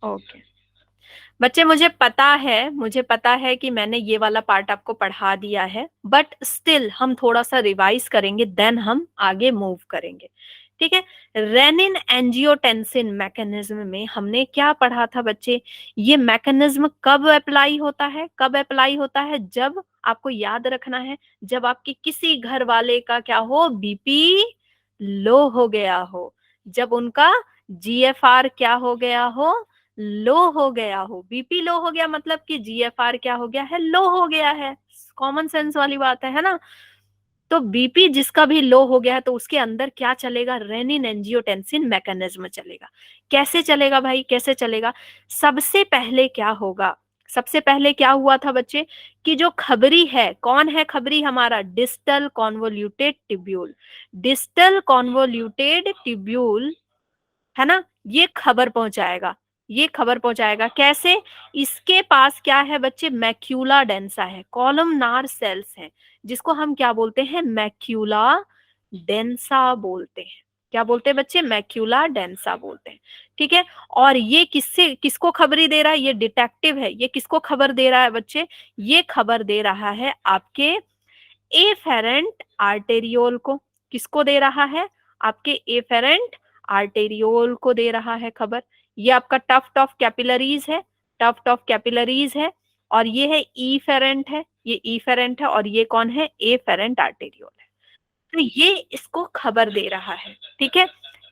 Okay बच्चे, मुझे पता है कि मैंने ये वाला पार्ट आपको पढ़ा दिया है, बट स्टिल हम थोड़ा सा रिवाइज करेंगे, देन हम आगे मूव करेंगे। ठीक है। रेनिन एंजियोटेंसिन मैकेनिज्म में हमने क्या पढ़ा था बच्चे? ये मैकेनिज्म कब अप्लाई होता है? कब अप्लाई होता है? जब आपको याद रखना है, जब आपके किसी घर वाले का क्या हो, बीपी लो हो गया हो, जब उनका जीएफआर क्या हो गया हो, लो हो गया हो। बीपी लो हो गया मतलब कि जीएफआर क्या हो गया है, लो हो गया है। कॉमन सेंस वाली बात है ना। तो बीपी जिसका भी लो हो गया है तो उसके अंदर क्या चलेगा, रेनिन एंजियोटेंसिन मैकेनिज्म चलेगा। कैसे चलेगा भाई, कैसे चलेगा? सबसे पहले क्या होगा, सबसे पहले क्या हुआ था बच्चे, कि जो खबरी है, कौन है खबरी हमारा, distal convoluted tubule. Distal convoluted tubule है ना, ये खबर पहुंचाएगा। ये खबर पहुंचाएगा कैसे? इसके पास क्या है बच्चे, मैक्यूला डेंसा है, कॉलमनार सेल्स हैं, जिसको हम क्या बोलते हैं, मैक्यूला डेंसा बोलते हैं। क्या बोलते हैं बच्चे, मैक्यूला डेंसा बोलते हैं। ठीक है। और ये किससे, किसको खबरी दे रहा है, ये डिटेक्टिव है, ये किसको खबर दे रहा है बच्चे, ये खबर दे रहा है आपके एफेरेंट आर्टेरियोल को। किसको दे रहा है, आपके एफेरेंट आर्टेरियोल को दे रहा है खबर। ये आपका टफ्ट ऑफ कैपिलरीज है, टफ्ट ऑफ कैपिलरीज है, और ये है ईफेरेंट है, ये ईफेरेंट है, और ये कौन है, एफेरेंट आर्टेरियोल है। तो ये इसको खबर दे रहा है। ठीक है।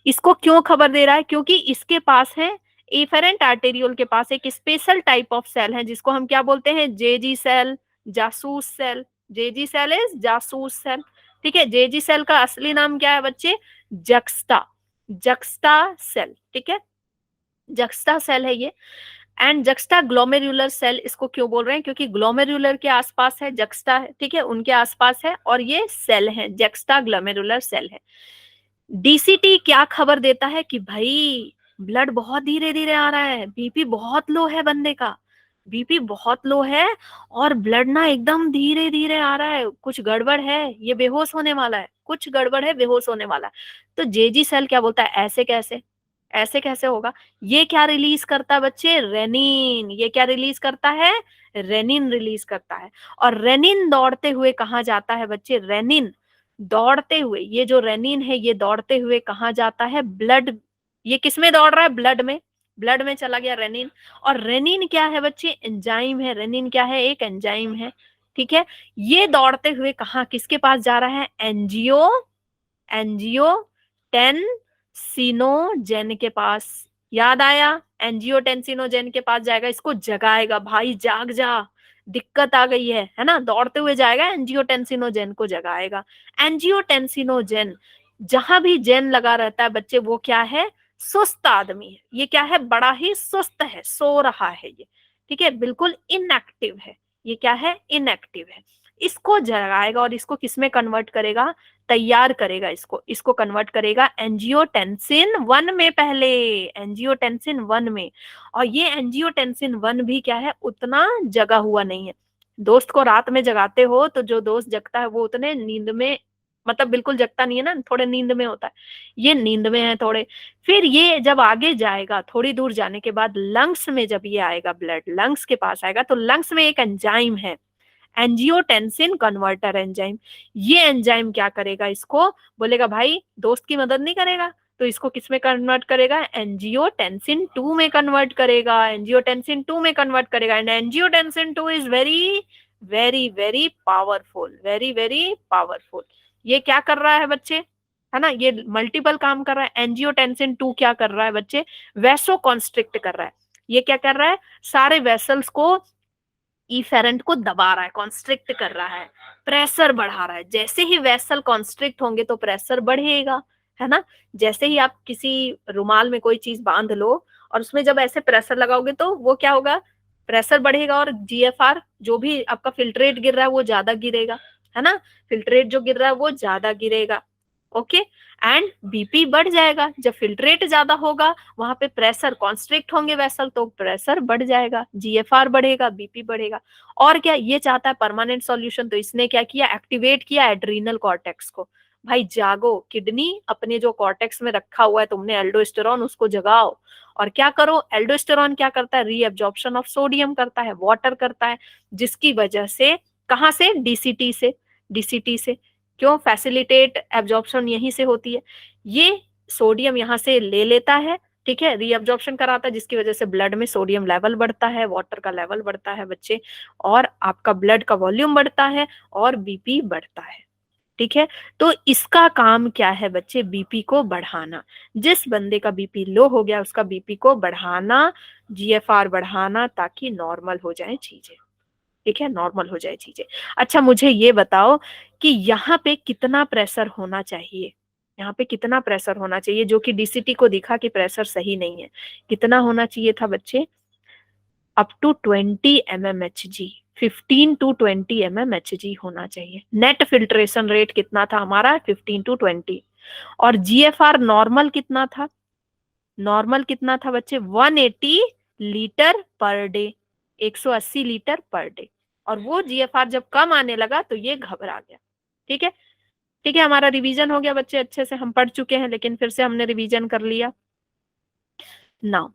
इसको क्यों खबर दे रहा है, क्योंकि इसके पास है, एफेरेंट आर्टेरियोल के पास एक स्पेशल टाइप ऑफ सेल है, जिसको हम क्या बोलते हैं, जेजी सेल, जासूस सेल। जेजी सेल इज जासूस सेल। ठीक है। जेजी सेल का असली नाम क्या है बच्चे, जक्स्टा, जक्स्टा सेल। ठीक है। जक्स्टा सेल है ये। एंड जक्स्टा ग्लोमेरुलर सेल इसको क्यों बोल रहे हैं, क्योंकि ग्लोमेरुलर के आसपास है, जक्स्टा है, ठीक है, उनके आसपास है, और ये सेल है, जक्स्टा ग्लोमेरुलर सेल है। डीसीटी क्या खबर देता है कि भाई ब्लड बहुत धीरे धीरे आ रहा है, बीपी बहुत लो है बंदे का, बीपी बहुत लो है, और ब्लड ना एकदम धीरे धीरे आ रहा है, कुछ गड़बड़ है, ये बेहोश होने वाला है, कुछ गड़बड़ है, बेहोश होने वाला है। तो जेजी सेल क्या बोलता है, ऐसे कैसे, ऐसे कैसे होगा? ये क्या रिलीज करता है बच्चे, रेनिन। ये क्या रिलीज करता है, रेनिन रिलीज करता है। और रेनिन दौड़ते हुए कहाँ जाता है बच्चे, रेनिन दौड़ते हुए, ये जो रेनिन है ये दौड़ते हुए कहाँ जाता है, ब्लड। ये किस में दौड़ रहा है, ब्लड में, ब्लड में चला गया रेनिन। और रेनिन क्या है बच्चे, एंजाइम है, रेनिन क्या है, एक एंजाइम है। ठीक है। ये दौड़ते हुए कहाँ, किसके पास जा रहा है, एंजियो, एंजियोटेंसिनोजेन के पास। याद आया, एंजियोटेंसिनोजेन के पास जाएगा, इसको जगाएगा, भाई जाग जा, दिक्कत आ गई है ना, दौड़ते हुए जाएगा, एंजियोटेंसिनोजेन को जगाएगा। एंजियोटेंसिनोजेन, जहां भी जेन लगा रहता है बच्चे, वो क्या है, सुस्त आदमी है। ये क्या है, बड़ा ही सुस्त है, सो रहा है ये। ठीक है, बिल्कुल इनएक्टिव है। ये क्या है, इनएक्टिव है। इसको जगाएगा और इसको किसमें कन्वर्ट करेगा, तैयार करेगा, इसको, इसको कन्वर्ट करेगा एंजियोटेंसिन 1 में, पहले एंजियोटेंसिन 1 में। और ये एंजियोटेंसिन 1 भी क्या है, उतना जगा हुआ नहीं है। दोस्त को रात में जगाते हो तो जो दोस्त जगता है वो उतने नींद में, मतलब बिल्कुल जगता नहीं है ना, थोड़े नींद में होता है, ये नींद में है थोड़े। फिर ये जब आगे जाएगा, थोड़ी दूर जाने के बाद लंग्स में जब ये आएगा, ब्लड लंग्स के पास आएगा, तो लंग्स में एक एंजाइम है, एंजियोटेंसिन कन्वर्टर एंजाइम। ये एंजाइम क्या करेगा, इसको बोलेगा भाई दोस्त की मदद नहीं करेगा, तो इसको किस में कन्वर्ट करेगा, एंजियोटेंसिन 2 में कन्वर्ट करेगा, एंजियोटेंसिन 2 में कन्वर्ट करेगा। And angiotensin 2 is very very very powerful, very very powerful. ये क्या कर रहा है बच्चे, है ना, ये मल्टीपल काम कर रहा है। एंजियोटेंसिन 2 क्या कर रहा है बच्चे, वैसो कॉन्स्ट्रिक्ट कर रहा है। ये क्या कर रहा है, सारे वेसल्स को, इफेरेंट को दबा रहा है, कॉन्स्ट्रिक्ट कर रहा है, प्रेशर बढ़ा रहा है। जैसे ही वेसल कॉन्स्ट्रिक्ट होंगे तो प्रेशर बढ़ेगा, है ना। जैसे ही आप किसी रुमाल में कोई चीज बांध लो और उसमें जब ऐसे प्रेशर लगाओगे तो वो क्या होगा, प्रेशर बढ़ेगा, और जीएफआर जो भी आपका फिल्ट्रेट गिर रहा है वो ज्यादा गिरेगा, है ना, फिल्ट्रेट जो गिर रहा है वो ज्यादा गिरेगा। ओके। एंड बीपी बढ़ जाएगा, जब फिल्ट्रेट ज्यादा होगा, वहां पे प्रेशर कॉन्स्ट्रिक्ट होंगे वेसल, तो प्रेशर बढ़ जाएगा, जीएफआर बढ़ेगा, बीपी बढ़ेगा। और क्या, ये चाहता है परमानेंट सॉल्यूशन, तो इसने क्या किया, एक्टिवेट किया एड्रीनल कॉर्टेक्स को। भाई जागो, किडनी अपने जो कॉर्टेक्स में रखा हुआ है तुमने एल्डोस्टेरॉन, उसको जगाओ। और क्या करो, एल्डोस्टेरॉन क्या करता है, रीअब्जॉर्प्शन ऑफ सोडियम करता है, वाटर करता है, जिसकी वजह से, कहां से, डीसीटी से, डीसीटी से। क्यों, फैसिलिटेट एब्जॉर्प्शन यहीं से होती है। ये सोडियम यहाँ से ले लेता है, ठीक है, रीअब्जॉर्प्शन कराता है, जिसकी वजह से ब्लड में सोडियम लेवल बढ़ता है, वाटर का लेवल बढ़ता है बच्चे, और आपका ब्लड का वॉल्यूम बढ़ता है, और बीपी बढ़ता है। ठीक है, तो इसका काम क्या है बच्चे, बीपी को बढ़ाना। जिस बंदे का बीपी लो हो गया उसका बीपी को बढ़ाना, जीएफआर बढ़ाना, ताकि नॉर्मल हो जाए चीजें। ठीक है, नॉर्मल हो जाए चीजें। अच्छा मुझे ये बताओ कि यहाँ पे कितना प्रेशर होना चाहिए, यहाँ पे कितना प्रेशर होना चाहिए, जो कि डीसीटी को दिखा कि प्रेशर सही नहीं है। कितना होना चाहिए था बच्चे, up to 20 mmHg, 15 to 20 mmHg होना चाहिए। नेट फिल्ट्रेशन रेट कितना था हमारा, 15 to 20। और जीएफआर नॉर्मल कितना था, नॉर्मल कितना था बच्चे, 180 litre per day, 180 litre per day. और वो जीएफआर जब कम आने लगा तो ये घबरा गया। ठीक है, ठीक है, हमारा रिवीजन हो गया बच्चे, अच्छे से हम पढ़ चुके हैं, लेकिन फिर से हमने रिवीजन कर लिया। नाउ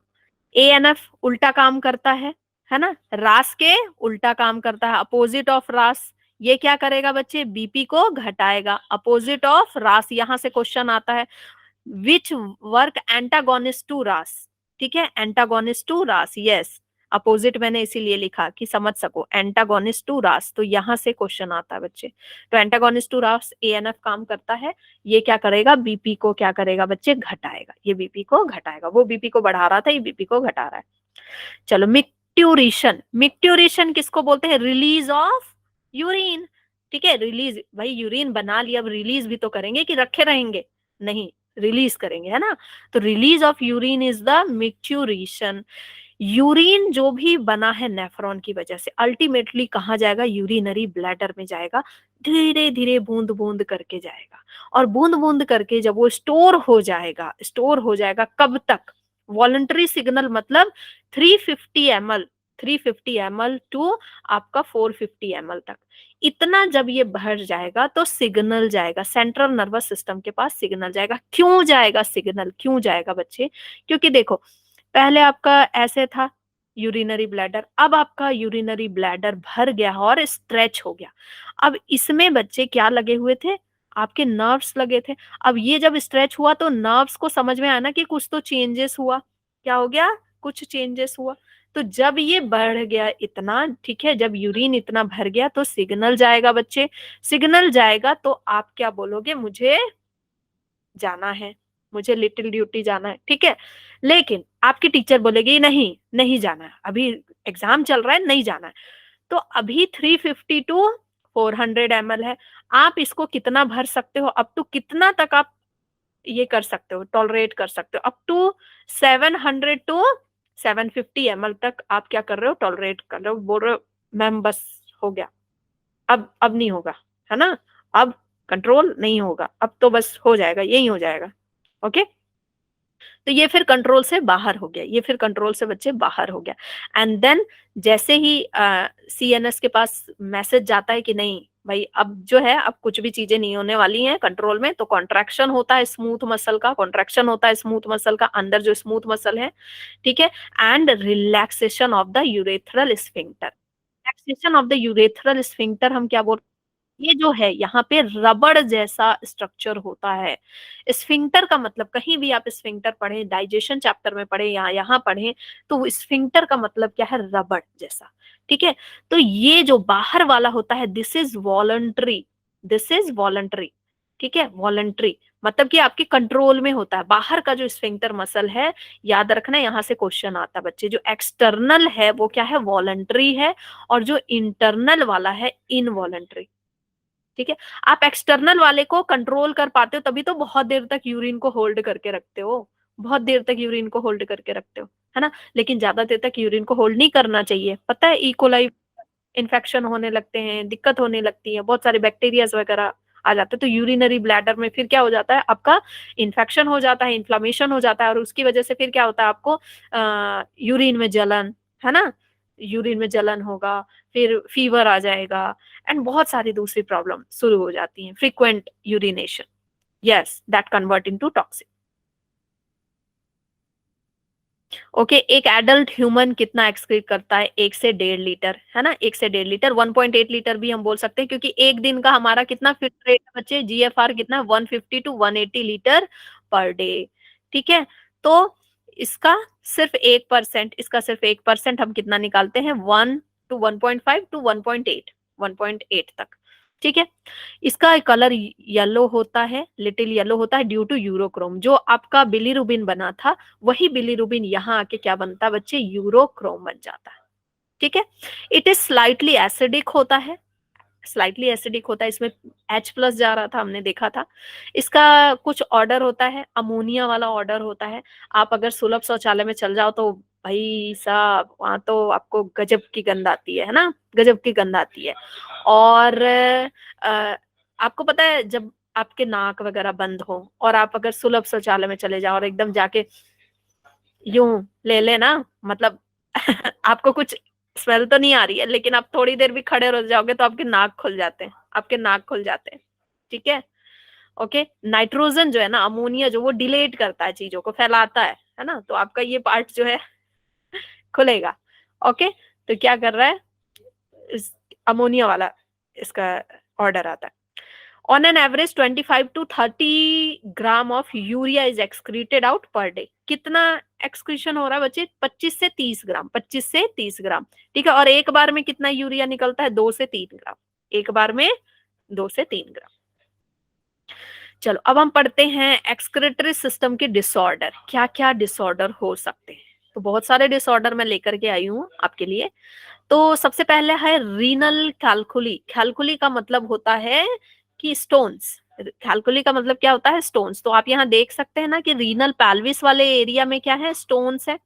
एएनएफ उल्टा काम करता है ना, रास के उल्टा काम करता है, अपोजिट ऑफ रास। ये क्या करेगा बच्चे, बीपी को घटाएगा, अपोजिट ऑफ रास। यहां से क्वेश्चन आता है, विच वर्क एंटागोनिस्ट टू रास। ठीक है, एंटागोनिस्ट टू रास, यस, अपोजिट मैंने इसीलिए लिखा कि समझ सको, एंटागोनिस्ट टू रास, तो यहां से क्वेश्चन आता है बच्चे। तो एंटागोनिस्ट टू रास एएनएफ काम करता है, ये क्या करेगा, बीपी को क्या करेगा बच्चे, घटाएगा। ये बीपी को घटाएगा, वो बीपी को बढ़ा रहा था, ये बीपी को घटा रहा है। चलो मिक्ट्यूरेशन, मिक्ट्यूरेशन किसको बोलते हैं, रिलीज ऑफ यूरिन। ठीक है, रिलीज, भाई यूरिन बना लिया, अब रिलीज भी तो करेंगे कि रखे रहेंगे, नहीं, रिलीज करेंगे, है ना। तो release of urine is the micturition. Urine जो भी बना है नेफ्रॉन की वजह से, अल्टीमेटली कहाँ जाएगा, यूरिनरी ब्लैडर में जाएगा, धीरे धीरे बूंद बूंद करके जाएगा। और बूंद बूंद करके जब वो स्टोर हो जाएगा, स्टोर हो जाएगा कब तक, वॉलंटरी सिग्नल मतलब 350 ml, 350 ml टू आपका 450 ml तक, इतना जब ये बढ़ जाएगा तो सिग्नल जाएगा सेंट्रल नर्वस सिस्टम के पास, सिग्नल जाएगा। क्यों जाएगा सिग्नल, क्यों जाएगा बच्चे, क्योंकि देखो पहले आपका ऐसे था यूरिनरी ब्लैडर, अब आपका यूरिनरी ब्लैडर भर गया और स्ट्रेच हो गया। अब इसमें बच्चे क्या लगे हुए थे, आपके नर्व्स लगे थे। अब ये जब स्ट्रेच हुआ तो नर्व्स को समझ में आया ना कि कुछ तो चेंजेस हुआ, क्या हो गया, कुछ चेंजेस हुआ। तो जब ये बढ़ गया इतना, ठीक है, जब यूरिन इतना भर गया तो सिग्नल जाएगा बच्चे, सिग्नल जाएगा तो आप क्या बोलोगे, मुझे जाना है, मुझे लिटिल ड्यूटी जाना है। ठीक है, लेकिन आपकी टीचर बोलेगी नहीं, नहीं जाना है, अभी एग्जाम चल रहा है, नहीं जाना है। तो अभी 350 to 400 ml है, आप इसको कितना भर सकते हो, अप टू कितना तक आप ये कर सकते हो, टॉलरेट कर सकते हो, अप टू 700 to 750 ml तक आप क्या कर रहे हो, टॉलरेट कर रहे हो। बोल रहे हो मैम बस हो गया, अब नहीं होगा, है ना, अब कंट्रोल नहीं होगा, अब तो बस हो जाएगा, यही हो जाएगा। ओके, तो ये फिर कंट्रोल से बाहर हो गया, ये फिर कंट्रोल से बच्चे बाहर हो गया। एंड देन जैसे ही सीएनएस के पास मैसेज जाता है कि नहीं भाई अब जो है, अब कुछ भी चीजें नहीं होने वाली हैं कंट्रोल में, तो कॉन्ट्रैक्शन होता है स्मूथ मसल का, कॉन्ट्रैक्शन होता है स्मूथ मसल का, अंदर जो स्मूथ मसल है, ठीक है, and relaxation of the urethral sphincter. Relaxation of the urethral sphincter हम क्या बोल, ये जो है यहाँ पे रबड़ जैसा स्ट्रक्चर होता है। स्फिंक्टर का मतलब, कहीं भी आप स्फिंक्टर पढ़े, डाइजेशन चैप्टर में पढ़े या यहाँ पढ़े, तो स्फिंक्टर का मतलब क्या है, रबड़ जैसा। ठीक है, तो ये जो बाहर वाला होता है, this is voluntary, this is voluntary. ठीक है, वॉलंटरी मतलब कि आपके कंट्रोल में होता है। बाहर का जो स्फिंक्टर मसल है, याद रखना, यहाँ से क्वेश्चन आता है बच्चे, जो एक्सटर्नल है वो क्या है, वॉलंटरी है, और जो इंटरनल वाला है इनवॉलंटरी। ठीक है, आप एक्सटर्नल वाले को कंट्रोल कर पाते हो, तभी तो बहुत देर तक यूरिन को होल्ड करके रखते हो, बहुत देर तक यूरिन को होल्ड करके रखते हो, है ना। लेकिन ज्यादा देर तक यूरिन को होल्ड नहीं करना चाहिए, पता है, इकोलाई इन्फेक्शन होने लगते हैं, दिक्कत होने लगती है, बहुत सारे बैक्टीरियाज वगैरह आ जाते हैं। तो यूरिनरी ब्लैडर में फिर क्या हो जाता है, आपका इन्फेक्शन हो जाता है, इन्फ्लामेशन हो जाता है, और उसकी वजह से फिर क्या होता है, आपको यूरिन में जलन, है ना, यूरिन में जलन होगा, फिर फीवर आ जाएगा, एंड बहुत सारी दूसरी प्रॉब्लम शुरू हो जाती हैं, frequent urination. Yes, that convert into toxin. Okay, एक एडल्ट ह्यूमन कितना एक्सक्रीट करता है? 1 से 1.5 लीटर, है ना, 1 से 1.5 लीटर, 1.8 लीटर भी हम बोल सकते हैं, क्योंकि एक दिन का हमारा कितना फिल्टर रेट है बच्चे, जीएफआर कितना, 150 to 180 लीटर पर डे। ठीक है, तो इसका सिर्फ 1%, इसका सिर्फ 1% हम कितना निकालते हैं, 1 to 1.5 to 1.8, 1.8 तक। ठीक है, इसका कलर येलो होता है, लिटिल येलो होता है, ड्यू टू यूरोक्रोम। जो आपका बिलीरुबिन बना था, वही बिलीरुबिन यहाँ आके क्या बनता है बच्चे, यूरोक्रोम बन जाता है। ठीक है, इट इज स्लाइटली एसिडिक होता है, स्लाइटली एसिडिक होता है, इसमें H+ जा रहा था, हमने देखा था। इसका कुछ ऑर्डर होता है, अमोनिया वाला ऑर्डर होता है। आप अगर सुलभ शौचालय में चल जाओ तो भाई साहब, वहां तो आपको गजब की गंध आती है ना, गजब की गंध आती है। और आपको पता है, जब आपके नाक वगैरह बंद हो और आप अगर सुलभ शौचालय में चले जाओ और एकदम जाके यूं ले लेना, मतलब आपको कुछ स्मेल तो नहीं आ रही है, लेकिन आप थोड़ी देर भी खड़े रह जाओगे तो आपके नाक खुल जाते हैं, आपके नाक खुल जाते हैं। ठीक है, ओके, नाइट्रोजन जो है ना, अमोनिया जो, वो डिलेट करता है, चीजों को फैलाता है ना, तो आपका ये पार्ट जो है खुलेगा। ओके, तो क्या कर रहा है, इस अमोनिया वाला इसका ऑर्डर आता है। On an average 25 to 30 gram of urea is excreted out per day. कितना एक्सक्रीशन हो रहा है बच्चे, 25 से 30 ग्राम, 25 से 30 ग्राम। ठीक है, और एक बार में कितना यूरिया निकलता है, 2 से 3 ग्राम, एक बार में 2 से 3 ग्राम। चलो, अब हम पढ़ते हैं एक्सक्रीटरी सिस्टम के डिसऑर्डर, क्या क्या डिसऑर्डर हो सकते हैं। तो बहुत सारे डिसऑर्डर मैं लेकर के आई हूँ आपके लिए। तो सबसे पहले है रीनल कैलकुली। कैलकुली का मतलब होता है कि स्टोन्स, कैलकुली का मतलब क्या होता है, स्टोन्स। तो आप यहाँ देख सकते हैं ना कि रीनल पैल्विस वाले एरिया में क्या है, स्टोन्स है।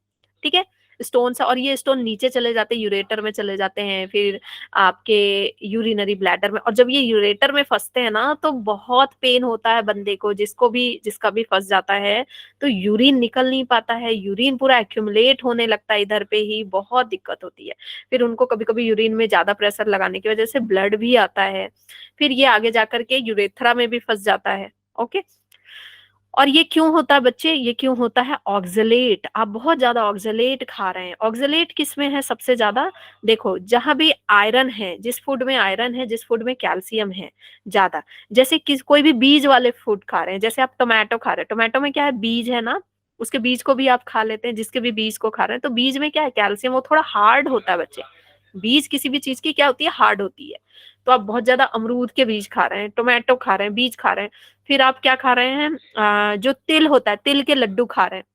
ठीक है, स्टोन्स है, और ये स्टोन नीचे चले जाते हैं, यूरेटर में चले जाते हैं, फिर आपके यूरिनरी ब्लैडर में। और जब ये यूरेटर में फंसते हैं ना, तो बहुत पेन होता है बंदे को, जिसको भी, जिसका भी फंस जाता है, तो यूरिन निकल नहीं पाता है, यूरिन पूरा एक्यूमुलेट होने लगता है इधर पे ही, बहुत दिक्कत होती है। फिर उनको कभी कभी यूरिन में ज्यादा प्रेशर लगाने की वजह से ब्लड भी आता है, फिर ये आगे जाकर के यूरेथ्रा में भी फंस जाता है। ओके, और ये क्यों होता है बच्चे, ये क्यों होता है, ऑक्सलेट, आप बहुत ज्यादा ऑक्सलेट खा रहे हैं। ऑक्सलेट किस में है सबसे ज्यादा, देखो, जहां भी आयरन है, जिस फूड में आयरन है, जिस फूड में कैल्शियम है ज्यादा, जैसे किस कोई भी बीज वाले फूड खा रहे हैं, जैसे आप टोमेटो खा रहे हैं, टोमेटो में क्या है, बीज है ना, उसके बीज को भी आप खा लेते हैं, जिसके भी बीज को खा रहे हैं, तो बीज में क्या है, कैल्शियम, वो थोड़ा हार्ड होता है बच्चे। बीज किसी भी चीज की क्या होती है, हार्ड होती है। तो आप बहुत ज्यादा अमरूद के बीज खा रहे हैं, टोमेटो खा रहे हैं, बीज खा रहे हैं, फिर आप क्या खा रहे हैं, जो तिल होता है, तिल के लड्डू खा रहे हैं,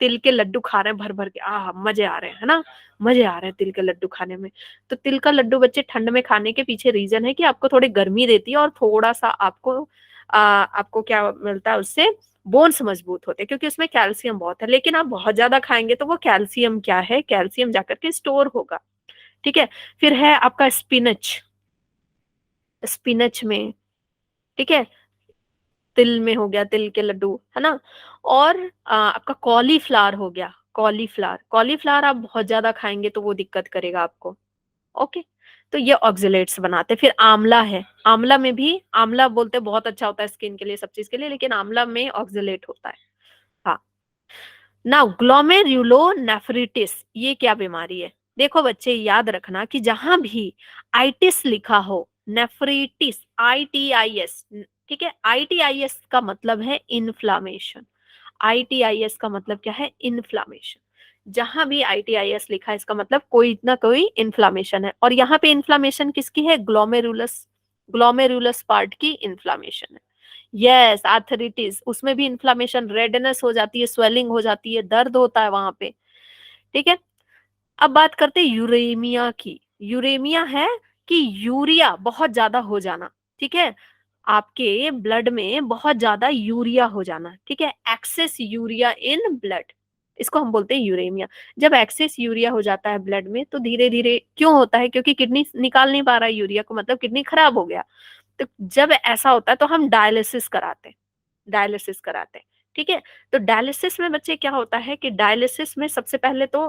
तिल के लड्डू खा रहे हैं भर भर के, मजे आ रहे हैं, है ना, मजे आ रहे हैं तिल के लड्डू खाने में। तो तिल का लड्डू बच्चे ठंड में खाने के पीछे रीजन है कि आपको थोड़ी गर्मी देती है, और थोड़ा सा आपको क्या मिलता है उससे, बोन्स मजबूत होते हैं, क्योंकि उसमें कैल्शियम बहुत है। लेकिन आप बहुत ज्यादा खाएंगे तो वो कैल्शियम क्या है, कैल्शियम जाकर के स्टोर होगा। ठीक है, फिर है आपका स्पिनच, स्पिनच में, ठीक है, तिल में हो गया, तिल के लड्डू, है ना। और आपका कॉलीफ्लावर हो गया, कॉलीफ्लावर, कॉलीफ्लावर आप बहुत ज्यादा खाएंगे तो वो दिक्कत करेगा आपको। ओके, तो ये ऑक्सलेट्स बनाते हैं। फिर आंवला है, आंवला में भी, आंवला बोलते हैं बहुत अच्छा होता है स्किन के लिए, सब चीज के लिए, लेकिन आंवला में ऑक्सलेट होता है। हाँ, नाउ ग्लोमेरुलोनेफ्रिटिस, ये क्या बीमारी है, देखो बच्चे याद रखना कि जहां भी आइटिस लिखा हो, नेफ्रिटिस, ITIS, ठीक है, ITIS का मतलब है इन्फ्लामेशन, ITIS का मतलब क्या है, इन्फ्लामेशन। जहां भी ITIS लिखा है, इसका मतलब कोई ना कोई इन्फ्लामेशन है। और यहाँ पे इन्फ्लामेशन किसकी है, ग्लोमेरुलस, ग्लोमेरुलस पार्ट की इन्फ्लामेशन है। यस, आर्थरिटिस, उसमें भी इन्फ्लामेशन, रेडनेस हो जाती है, स्वेलिंग हो जाती है, दर्द होता है वहां पे। ठीक है, अब बात करते हैं यूरेमिया की। यूरेमिया है कि यूरिया बहुत ज्यादा हो जाना। ठीक है, आपके ब्लड में बहुत ज्यादा यूरिया हो जाना। ठीक है, एक्सेस यूरिया इन ब्लड, इसको हम बोलते हैं यूरेमिया। जब एक्सेस यूरिया हो जाता है ब्लड में, तो धीरे धीरे क्यों होता है, क्योंकि किडनी निकाल नहीं पा रहा है यूरिया को, मतलब किडनी खराब हो गया। तो जब ऐसा होता है तो हम डायलिसिस कराते हैं, डायलिसिस कराते हैं। ठीक है, तो डायलिसिस में बच्चे क्या होता है कि डायलिसिस में सबसे पहले तो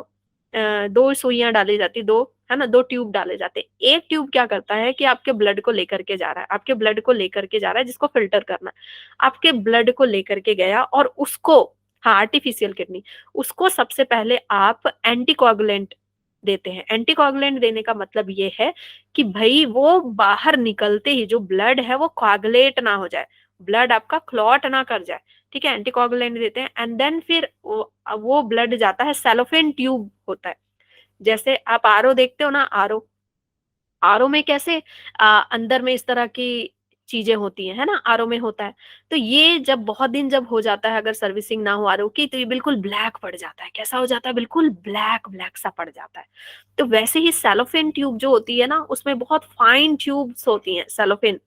दो सुइयां डाली जाती, दो है ना, दो ट्यूब डाले जाते हैं। एक ट्यूब क्या करता है कि आपके ब्लड को लेकर के जा रहा है, आपके ब्लड को लेकर के जा रहा है, जिसको फिल्टर करना है, आपके ब्लड को लेकर के गया और उसको, हाँ आर्टिफिशियल किडनी, उसको सबसे पहले आप एंटीकोगुलेंट देते हैं। एंटीकोगुलेंट देने का मतलब ये है कि भाई वो बाहर निकलते ही जो ब्लड है वो कोगुलेट ना हो जाए, ब्लड आपका क्लॉट ना कर जाए, ठीक है, एंटीकोगुलेंट देते हैं। एंड देन फिर वो ब्लड जाता है, सेलोफेन ट्यूब होता है, जैसे आप आरओ देखते हो ना, आरओ, आरओ में कैसे अंदर में इस तरह की चीजें होती हैं, है ना, आरओ में होता है। तो ये जब बहुत दिन जब हो जाता है, अगर सर्विसिंग ना हो आरओ की, तो ये बिल्कुल ब्लैक पड़ जाता है। कैसा हो जाता है? बिल्कुल ब्लैक ब्लैक सा पड़ जाता है। तो वैसे ही सेलोफेन ट्यूब जो होती है ना, उसमें बहुत फाइन ट्यूब्स होती हैं, सेलोफेन,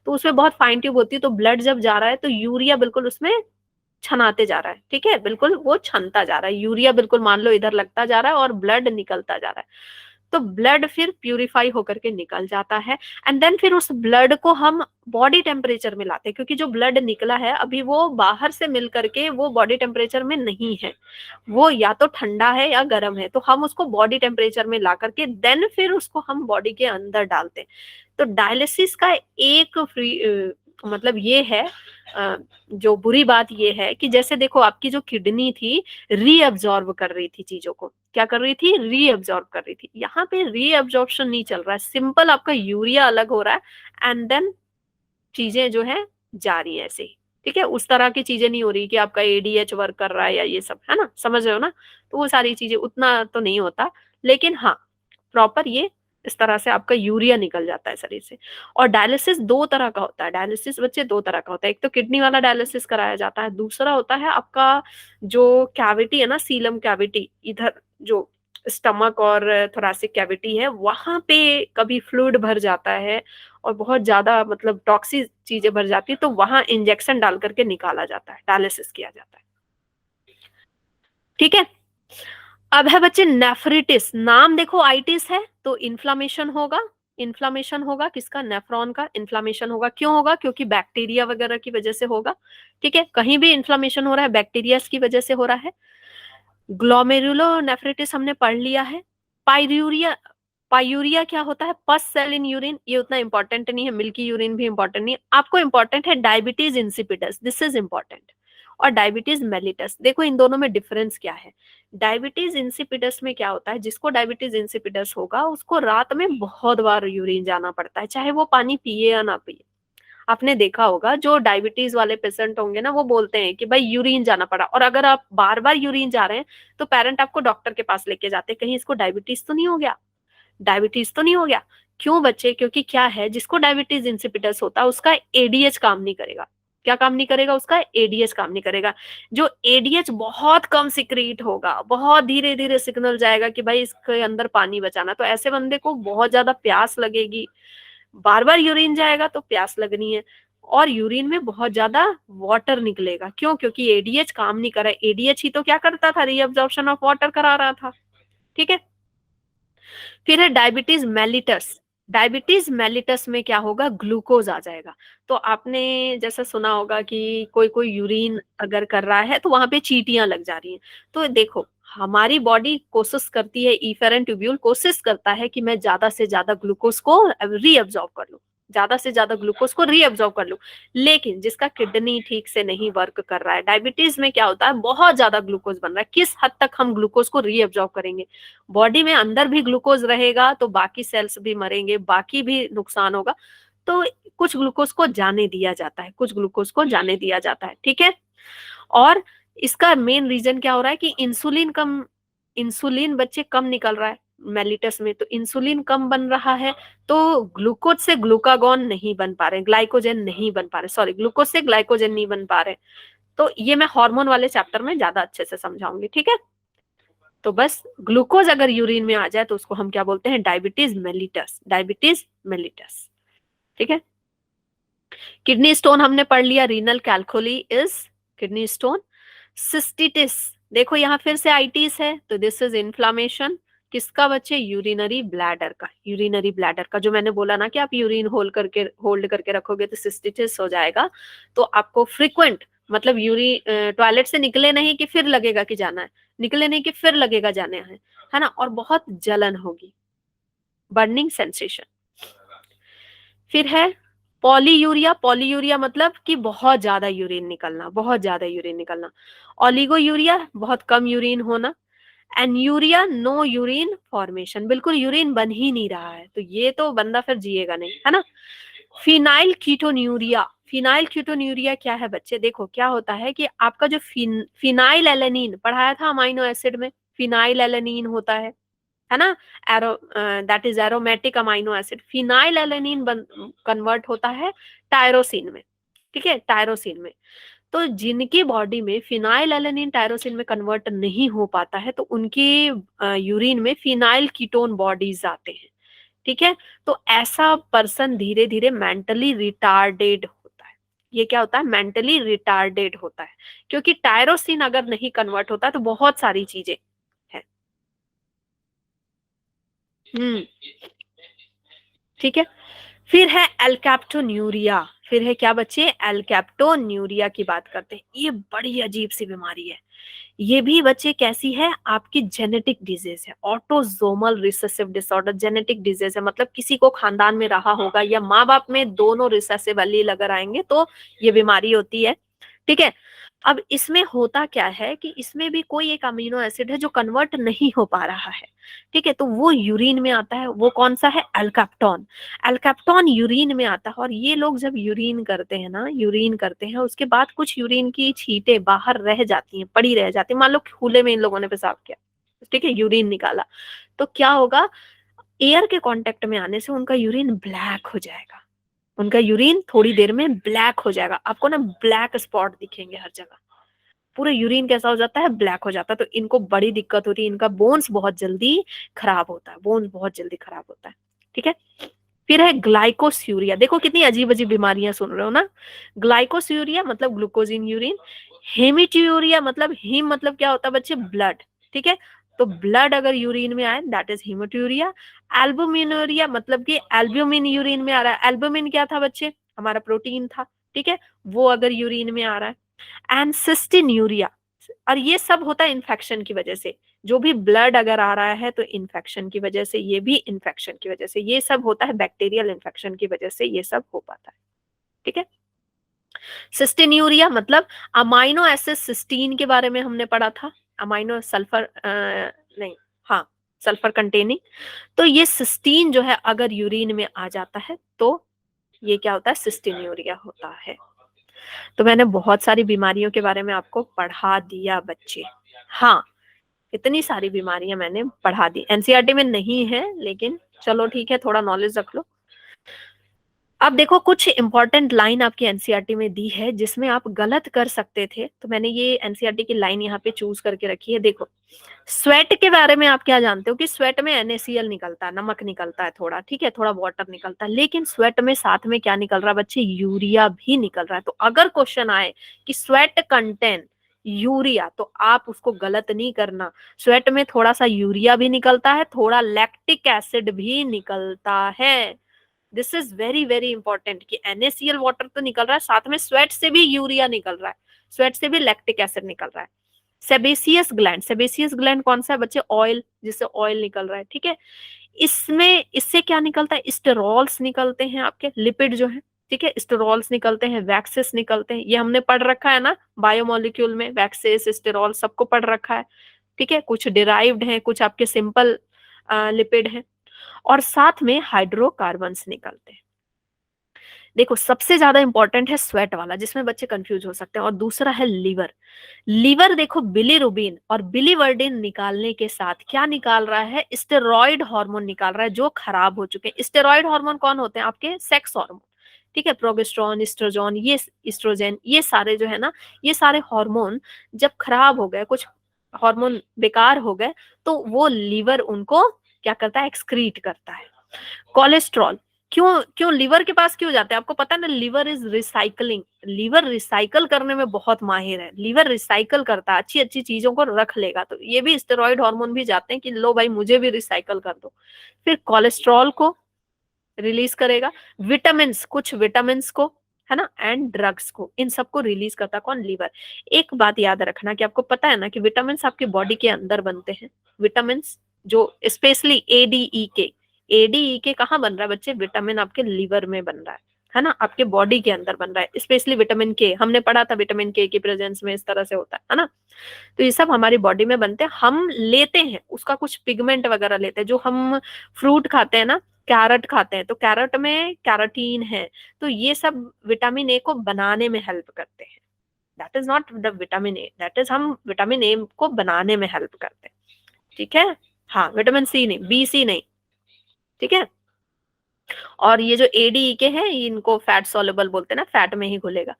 तो उसमें बहुत फाइन ट्यूब होती है। तो ब्लड जब जा रहा है तो यूरिया बिल्कुल उसमें छनाते जा रहा है, ठीक है, बिल्कुल वो छनता जा रहा है, यूरिया बिल्कुल मान लो इधर लगता जा रहा है और ब्लड निकलता जा रहा है। तो ब्लड फिर प्यूरिफाई होकर के निकल जाता है। एंड देन फिर उस ब्लड को हम बॉडी टेम्परेचर में लाते हैं, क्योंकि जो ब्लड निकला है अभी वो बाहर से मिल करके वो बॉडी टेम्परेचर में नहीं है, वो या तो ठंडा है या गर्म है। तो हम उसको बॉडी टेम्परेचर में ला करके देन फिर उसको हम बॉडी के अंदर डालते हैं। तो डायलिसिस का एक मतलब ये है, जो बुरी बात ये है कि जैसे देखो आपकी जो किडनी थी रीअब्जॉर्ब कर रही थी चीजों को, क्या कर रही थी? रीअब्जॉर्ब कर रही थी। यहाँ पे रीअब्जॉर्प्शन नहीं चल रहा है, सिंपल आपका यूरिया अलग हो रहा है एंड देन चीजें जो है जा रही है ऐसे ही, ठीक है, उस तरह की चीजें नहीं हो रही कि आपका एडीएच वर्क कर रहा है या ये सब, है ना, समझ रहे हो ना। तो वो सारी चीजें उतना तो नहीं होता, लेकिन हाँ प्रॉपर ये इस तरह से आपका यूरिया निकल जाता है शरीर से। और डायलिसिस दो तरह का होता है, डायलिसिस बच्चे दो तरह का होता है, एक तो किडनी वाला डायलिसिस कराया जाता है, दूसरा होता है आपका जो कैविटी है ना, सीलम कैविटी, इधर जो स्टमक और थोरासिक कैविटी है, वहां पे कभी फ्लूइड भर जाता है और बहुत ज्यादा मतलब टॉक्सिक चीजें भर जाती है, तो वहां इंजेक्शन डाल करके निकाला जाता है, डायलिसिस किया जाता है, ठीक है। अब है बच्चे नेफ्रिटिस, नाम देखो आइटिस है तो इन्फ्लामेशन होगा, इन्फ्लामेशन होगा किसका? नेफ्रॉन का इन्फ्लामेशन होगा। क्यों होगा? क्योंकि बैक्टीरिया वगैरह की वजह से होगा, ठीक है, कहीं भी इन्फ्लामेशन हो रहा है बैक्टीरिया की वजह से हो रहा है। ग्लोमेरुलोनेफ्रिटिस हमने पढ़ लिया है। पाययूरिया, पायूरिया क्या होता है? पस सेल इन यूरिन, ये उतना इंपॉर्टेंट नहीं है, मिल्की यूरिन भी इंपॉर्टेंट नहीं है, आपको इंपॉर्टेंट है diabetes insipidus, this is important. और डायबिटीज मेलिटस, देखो इन दोनों में डिफरेंस क्या है। डायबिटीज इंसिपिडस में क्या होता है, जिसको डायबिटीज इंसिपिडस होगा उसको रात में बहुत बार यूरिन जाना पड़ता है, चाहे वो पानी पिए या ना पिए। आपने देखा होगा जो डायबिटीज वाले पेशेंट होंगे ना, वो बोलते हैं कि भाई यूरिन जाना पड़ा, और अगर आप बार बार यूरिन जा रहे हैं तो पेरेंट आपको डॉक्टर के पास लेके जाते हैं, कहीं इसको डायबिटीज तो नहीं हो गया, डायबिटीज तो नहीं हो गया। क्यों बच्चे? क्योंकि क्या है, जिसको डायबिटीज इंसिपिडस होता है उसका एडीएच काम नहीं करेगा। क्या काम नहीं करेगा? उसका एडीएच काम नहीं करेगा। जो एडीएच बहुत कम सिक्रीट होगा, बहुत धीरे धीरे सिग्नल जाएगा कि भाई इसके अंदर पानी बचाना, तो ऐसे बंदे को बहुत ज्यादा प्यास लगेगी, बार बार यूरिन जाएगा तो प्यास लगनी है, और यूरिन में बहुत ज्यादा वाटर निकलेगा। क्यों? क्योंकि एडीएच काम नहीं कर रहा है, एडीएच ही तो क्या करता था? रीअब्जॉर्प्शन ऑफ वाटर करा रहा था, ठीक है। फिर है डायबिटीज मेलिटस, डायबिटीज मेलिटस में क्या होगा? ग्लूकोज आ जाएगा। तो आपने जैसा सुना होगा कि कोई कोई यूरिन अगर कर रहा है तो वहां पे चींटियां लग जा रही हैं। तो देखो हमारी बॉडी कोशिश करती है, इफेरेंट ट्यूब्यूल कोशिश करता है कि मैं ज्यादा से ज्यादा ग्लूकोज को रीअब्जॉर्ब कर लूं, ज्यादा से ज्यादा ग्लूकोज को रीअब्जॉर्ब कर लूं। लेकिन जिसका किडनी ठीक से नहीं वर्क कर रहा है, डायबिटीज में क्या होता है, बहुत ज्यादा ग्लूकोज बन रहा है, किस हद तक हम ग्लूकोज को रीअब्जॉर्ब करेंगे? बॉडी में अंदर भी ग्लूकोज रहेगा तो बाकी सेल्स भी मरेंगे, बाकी भी नुकसान होगा। तो कुछ ग्लूकोज को जाने दिया जाता है, कुछ ग्लूकोज को जाने दिया जाता है, ठीक है। और इसका मेन रीजन क्या हो रहा है कि इंसुलिन कम, इंसुलिन बच्चे कम निकल रहा है मेलिटस में, तो इंसुलिन कम बन रहा है, तो ग्लूकोज से ग्लूकागॉन नहीं बन पा रहे, ग्लाइकोजन नहीं बन पा रहे, सॉरी ग्लूकोज से ग्लाइकोजन नहीं बन पा रहे। तो ये मैं हार्मोन वाले चैप्टर में ज्यादा अच्छे से समझाऊंगी, ठीक है। तो बस ग्लूकोज अगर यूरिन में आ जाए तो उसको हम क्या बोलते हैं? डायबिटीज मेलिटस, डायबिटीज मेलिटस, ठीक है। किडनी स्टोन हमने पढ़ लिया, renal calculi is kidney stone. Cystitis, देखो यहाँ फिर से आइटिस है, तो दिस इज इन्फ्लामेशन किसका बच्चे? यूरिनरी ब्लैडर का, यूरिनरी ब्लैडर का। जो मैंने बोला ना कि आप यूरिन होल्ड करके रखोगे तो सिस्टिटिस हो जाएगा। तो आपको फ्रीक्वेंट मतलब टॉयलेट से निकले नहीं कि फिर लगेगा कि जाना है, निकले नहीं कि फिर लगेगा जाना है ना, और बहुत जलन होगी, बर्निंग सेंसेशन। फिर है पॉलीयूरिया। पॉलीयूरिया मतलब कि बहुत ज्यादा यूरिन निकलना, बहुत ज्यादा यूरिन निकलना। ओलिगोयूरिया बहुत कम यूरिन होना। एन्यूरिया नो यूरिन फॉर्मेशन, बिल्कुल यूरिन बन ही नहीं रहा है, तो ये तो बंदा फिर जिएगा नहीं, है ना। Phenyl ketonuria. फिनाइल कीटोन्यूरिया क्या है बच्चे, देखो क्या होता है कि आपका जो फिनाइल एलेनिन पढ़ाया था अमाइनो एसिड में, फिनाइल एलेनिन होता है ना, arrow that is aromatic amino acid. Phenyl alanine convert होता है टायरोसिन में, ठीक है, टायरोसिन में। तो जिनकी बॉडी में फिनाइल एलेनिन टायरोसिन में कन्वर्ट नहीं हो पाता है, तो उनकी यूरिन में फिनाइल कीटोन बॉडीज आते हैं, ठीक है। तो ऐसा पर्सन धीरे धीरे मेंटली रिटार्डेड होता है। ये क्या होता है, मेंटली रिटार्डेड होता है, क्योंकि टायरोसिन अगर नहीं कन्वर्ट होता तो बहुत सारी चीजें हैं। हम्म, ठीक है। फिर है एल्कैप्टोन्यूरिया। फिर है क्या बच्चे, एल्कैप्टोन्यूरिया की बात करते हैं। ये बड़ी अजीब सी बीमारी है। ये भी बच्चे कैसी है, आपकी जेनेटिक डिजीज है, autosomal recessive disorder. Genetic disease है मतलब किसी को खानदान में रहा होगा, या माँ बाप में दोनों रिसेसिव एलील अगर आएंगे तो ये बीमारी होती है, ठीक है। अब इसमें होता क्या है कि इसमें भी कोई एक अमीनो एसिड है जो कन्वर्ट नहीं हो पा रहा है, ठीक है, तो वो यूरिन में आता है। वो कौन सा है, एल्कैप्टोन। एल्कैप्टोन यूरिन में आता है, और ये लोग जब यूरिन करते हैं ना, यूरिन करते हैं उसके बाद कुछ यूरिन की छींटे बाहर रह जाती हैं, पड़ी रह जाती है। मान लो खुले में इन लोगों ने पेशाब किया, ठीक है, यूरिन निकाला, तो क्या होगा, एयर के कांटेक्ट में आने से उनका यूरिन ब्लैक हो जाएगा। उनका यूरिन थोड़ी देर में ब्लैक हो जाएगा, आपको ना ब्लैक स्पॉट दिखेंगे हर जगह, पूरा यूरिन कैसा हो जाता है, ब्लैक हो जाता है। तो इनको बड़ी दिक्कत होती है, इनका बोन्स बहुत जल्दी खराब होता है, बोन्स बहुत जल्दी खराब होता है, ठीक है। फिर है ग्लाइकोस्यूरिया। देखो कितनी अजीब अजीब बीमारियां सुन रहे हो ना। ग्लाइकोस्यूरिया मतलब ग्लूकोज इन यूरिन। हेमिट्यूरिया मतलब हीम मतलब क्या होता है बच्चे, ब्लड, ठीक है। तो ब्लड अगर यूरिन में आए दैट इज हीमोट्यूरिया। एल्बुमिनूरिया मतलब कि एल्ब्यूमिन यूरिन में आ रहा है। एल्बुमिन क्या था बच्चे, हमारा प्रोटीन था, ठीक है, वो अगर यूरिन में आ रहा है। एंड सिस्टिन्यूरिया, और ये सब होता है इन्फेक्शन की वजह से। जो भी ब्लड अगर आ रहा है तो इन्फेक्शन की वजह से, ये भी इन्फेक्शन की वजह से, ये सब होता है बैक्टीरियल इन्फेक्शन की वजह से, ये सब हो पाता है, ठीक है। सिस्टिन्यूरिया मतलब अमाइनो एसिड सिस्टीन के बारे में हमने पढ़ा था, अमाइनो सल्फर नहीं, हाँ, सल्फर कंटेनिंग। तो ये सिस्टीन जो है अगर यूरिन में आ जाता है तो ये क्या होता है, सिस्टिन्यूरिया होता है। तो मैंने बहुत सारी बीमारियों के बारे में आपको पढ़ा दिया बच्चे। हाँ, इतनी सारी बीमारियां मैंने पढ़ा दी, एनसीईआरटी में नहीं है, लेकिन चलो ठीक है, थोड़ा नॉलेज रख लो। अब देखो कुछ इंपॉर्टेंट लाइन आपकी एनसीईआरटी में दी है जिसमें आप गलत कर सकते थे, तो मैंने ये एनसीईआरटी की लाइन यहाँ पे चूज करके रखी है। देखो, स्वेट के बारे में आप क्या जानते हो कि स्वेट में NaCl निकलता है, नमक निकलता है थोड़ा, ठीक है, थोड़ा वाटर निकलता है, लेकिन स्वेट में साथ में क्या निकल रहा है बच्चे, यूरिया भी निकल रहा है। तो अगर क्वेश्चन आए कि स्वेट कंटेन यूरिया, तो आप उसको गलत नहीं करना। स्वेट में थोड़ा सा यूरिया भी निकलता है, थोड़ा लैक्टिक एसिड भी निकलता है। This is very very important कि NaCl वाटर तो निकल रहा है, साथ में स्वेट से भी यूरिया निकल रहा है, स्वेट से भी लैक्टिक एसिड निकल रहा है। सेबेसियस ग्लैंड, सेबेसियस ग्लैंड कौन सा है बच्चे, ऑयल, जिससे ऑयल निकल रहा है, ठीक है। इसमें इससे क्या निकलता है, स्टेरॉल्स निकलते हैं आपके, लिपिड जो है, ठीक है, स्टेरॉल्स निकलते हैं, वैक्सेस निकलते हैं, ये हमने पढ़ रखा है ना बायोमोलिक्यूल में, वैक्सेस स्टेरॉल सबको पढ़ रखा है, ठीक है। कुछ डिराइव्ड हैं, कुछ आपके सिंपल लिपिड हैं, और साथ में हाइड्रोकार्बन्स निकलते हैं। देखो सबसे ज्यादा इंपॉर्टेंट है स्वेट वाला, जिसमें बच्चे कंफ्यूज हो सकते हैं, और दूसरा है लीवर। लीवर देखो बिलीरुबिन और बिलीवर्डिन निकालने के साथ क्या निकाल रहा है, स्टेरॉइड हार्मोन निकाल रहा है जो खराब हो चुके हैं। स्टेरॉइड हार्मोन कौन होते हैं, आपके सेक्स हार्मोन, ठीक है, प्रोगेस्ट्रॉन, एस्ट्रोजन, ये एस्ट्रोजन, ये सारे जो है ना, ये सारे हार्मोन जब खराब हो गए, कुछ हार्मोन बेकार हो गए, तो वो लीवर उनको क्या करता है, एक्सक्रीट करता है। कोलेस्ट्रॉल, क्यों क्यों लीवर के पास क्यों जाते हैं, आपको पता है ना, liver is recycling, liver recycle करने में बहुत माहिर है, लीवर रिसाइकल करता है, अच्छी अच्छी चीजों को रख लेगा, तो ये भी स्टेरॉइड हार्मोन भी जाते हैं कि लो भाई मुझे भी रिसाइकल कर दो। फिर कोलेस्ट्रॉल को रिलीज करेगा, विटामिन, कुछ विटामिन को है ना, एंड ड्रग्स को, इन सबको रिलीज करता कौन, लीवर। एक बात याद रखना कि आपको पता है ना कि विटामिन आपकी बॉडी के अंदर बनते हैं, विटामिन जो स्पेशली एडीई के, एडीई के कहाँ बन रहा है बच्चे, विटामिन आपके लीवर में बन रहा है ना, आपके बॉडी के अंदर बन रहा है, स्पेशली विटामिन के, हमने पढ़ा था विटामिन के की प्रेजेंस में इस तरह से होता है ना। तो ये सब हमारी बॉडी में बनते हैं, हम लेते हैं उसका कुछ पिगमेंट वगैरह लेते हैं, जो हम फ्रूट खाते हैं ना, कैरेट खाते हैं तो कैरेट में कैरोटीन है, तो ये सब विटामिन ए को बनाने में हेल्प करते हैं। That is not the vitamin A, that is हम विटामिन ए को बनाने में हेल्प करते हैं। ठीक है, हाँ विटामिन सी नहीं, बी सी नहीं। ठीक है, और ये जो एडी के हैं इनको फैट सोलेबल बोलते हैं ना, फैट में ही घुलेगा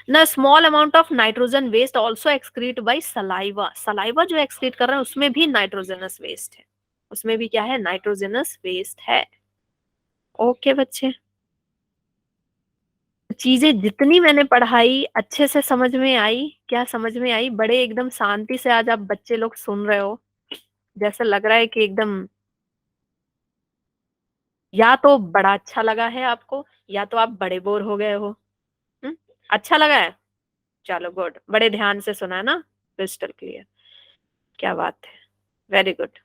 ना। Small amount of nitrogen waste also excrete by saliva, saliva जो एक्सक्रीट कर रहे हैं उसमें भी नाइट्रोजनस वेस्ट है, उसमें भी क्या है, नाइट्रोजनस वेस्ट है। ओके बच्चे, चीजें जितनी मैंने पढ़ाई अच्छे से समझ में आई, क्या समझ में आई, बड़े एकदम शांति से आज आप बच्चे लोग सुन रहे हो, जैसे लग रहा है कि एकदम, या तो बड़ा अच्छा लगा है आपको, या तो आप बड़े बोर हो गए हो। हम्म, अच्छा लगा है, चलो गुड, बड़े ध्यान से सुना है ना, क्रिस्टल क्लियर, क्या बात है, वेरी गुड।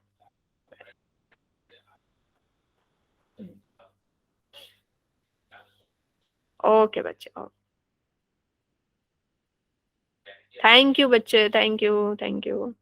ओके बच्चे, ओके, थैंक यू बच्चे, थैंक यू, थैंक यू।